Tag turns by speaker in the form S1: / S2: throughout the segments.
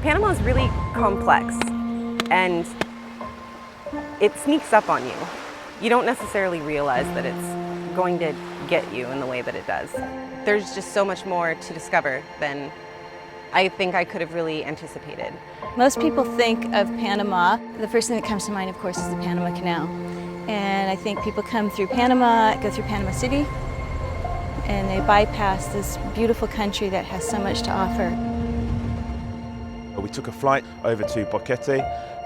S1: Panama is really complex, and it sneaks up on you. You don't necessarily realize that it's going to get you in the way that it does. There's just so much more to discover than I think I could have really anticipated.
S2: Most people think of Panama, the first thing that comes to mind, of course, is the Panama Canal. And I think people come through Panama, go through Panama City, and they bypass this beautiful country that has so much to offer.
S3: We took a flight over to Boquete.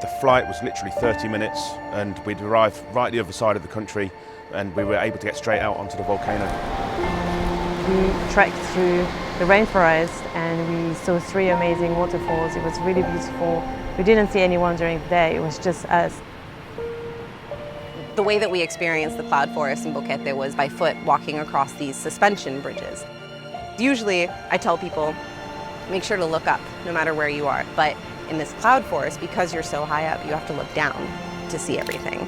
S3: The flight was literally 30 minutes and we'd arrived right at the other side of the country and we were able to get straight out onto the volcano.
S4: We trekked through the rainforest and we saw 3 amazing waterfalls. It was really beautiful. We didn't see anyone during the day, it was just us.
S1: The way that we experienced the cloud forest in Boquete was by foot, walking across these suspension bridges. Usually I tell people, make sure to look up no matter where you are, but in this cloud forest, because you're so high up, you have to look down to see everything.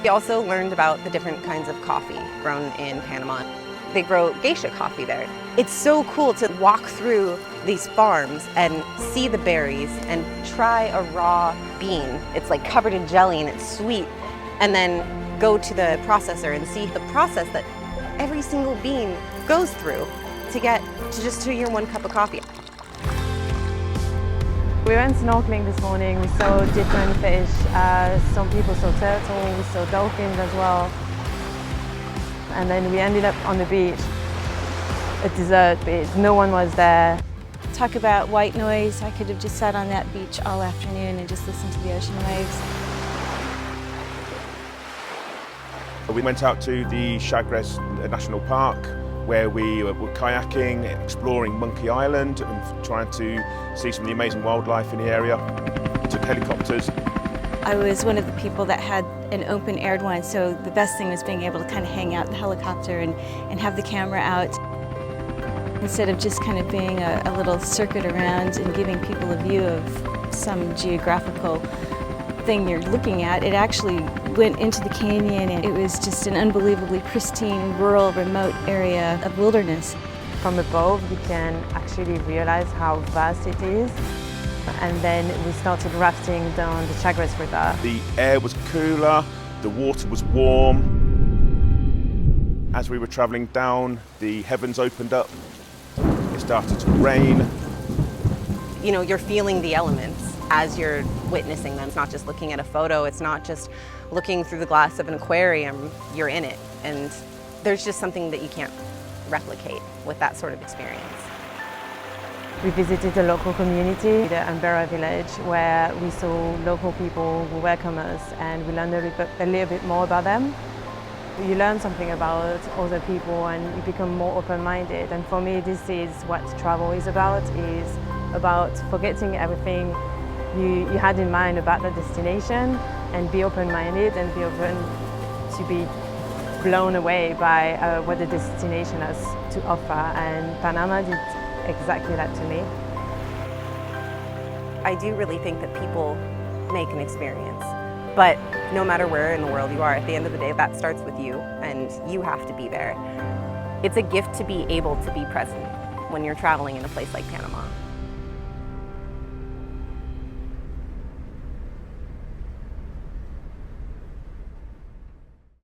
S1: We also learned about the different kinds of coffee grown in Panama. They grow geisha coffee there. It's so cool to walk through these farms and see the berries and try a raw bean. It's like covered in jelly and it's sweet. And then go to the processor and see the process that every single bean goes through to get to your 1 cup of coffee.
S4: We went snorkeling this morning, we saw different fish. Some people saw turtles, we saw dolphins as well. And then we ended up on the beach, a desert beach, no one was there.
S2: Talk about white noise, I could have just sat on that beach all afternoon and just listened to the ocean waves.
S3: We went out to the Chagres National Park where we were kayaking, exploring Monkey Island and trying to see some of the amazing wildlife in the area. We took helicopters.
S2: I was one of the people that had an open-aired one, so the best thing was being able to kind of hang out in the helicopter and have the camera out. Instead of just kind of being a little circuit around and giving people a view of some geographical thing you're looking at, it actually went into the canyon and it was just an unbelievably pristine, rural, remote area of wilderness.
S4: From above, we can actually realize how vast it is. And then we started rafting down the Chagres River.
S3: The air was cooler, the water was warm. As we were travelling down, the heavens opened up, it started to rain.
S1: You know, you're feeling the elements as you're witnessing them. It's not just looking at a photo, it's not just looking through the glass of an aquarium, you're in it. And there's just something that you can't replicate with that sort of experience.
S4: We visited a local community, the Ambera village, where we saw local people who welcome us and we learned a little bit more about them. You learn something about other people and you become more open-minded. And for me, this is what travel is about forgetting everything you had in mind about the destination and be open-minded and be open to be blown away by what the destination has to offer. And Panama did exactly that to me.
S1: I do really think that people make an experience, but no matter where in the world you are, at the end of the day, that starts with you and you have to be there. It's a gift to be able to be present when you're traveling in a place like Panama.